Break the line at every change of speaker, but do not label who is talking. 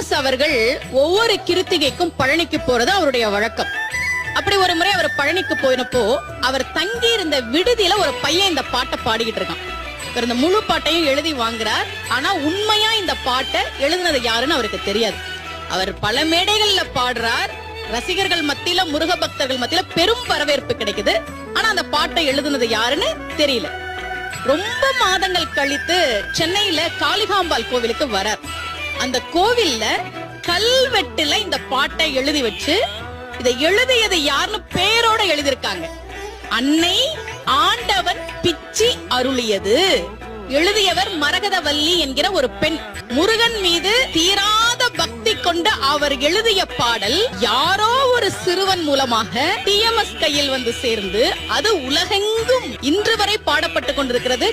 TMS அவர்கள் ஒவ்வொரு கிருத்திகைக்கும் பழனிக்கு போறது அவருடைய வழக்கம். அப்படி ஒரு முறை அவர் பழனிக்கு போயினப்போ அவர் தங்கி இருந்த விடுதியில ஒரு பையன் இந்த பாட்டை பாடிக்கிட்டு இருக்கான். இந்த முழு பாட்டையும் எழுதி வாங்குறார். ஆனா உண்மையா இந்த பாட்டை எழுதுனது யாருன்னு அவருக்கு தெரியாது. அவர் பல மேடைகள்ல பாடுறார். ரசிகர்கள் மத்தியில, முருக பக்தர்கள் மத்தியில பெரும் வரவேற்பு கிடைக்குது. ஆனா அந்த பாட்டை எழுதுனது யாருன்னு தெரியல. ரொம்ப மாதங்கள் கழித்து சென்னையில காளிகாம்பாள் கோவிலுக்கு வரார். அந்த கோவில்ல கல்வெட்டுல இந்த பாட்டை எழுதி வச்சு, இதை எழுதியது யாருன்னு பேரோட எழுதியிருக்காங்க. அன்னை ஆண்டவன் பிச்சி அருளியது. எழுதியவர் மரகதவல்லி என்கிற ஒரு பெண். முருகன் மீது தீராத பக்தி கொண்டு அவர் எழுதிய பாடல் யாரோ ஒரு சிறுவன் மூலமாக டிஎம்எஸ் கையில் வந்து சேர்ந்து அது உலகெங்கும் இன்று வரை பாடப்பட்டு கொண்டிருக்கிறது.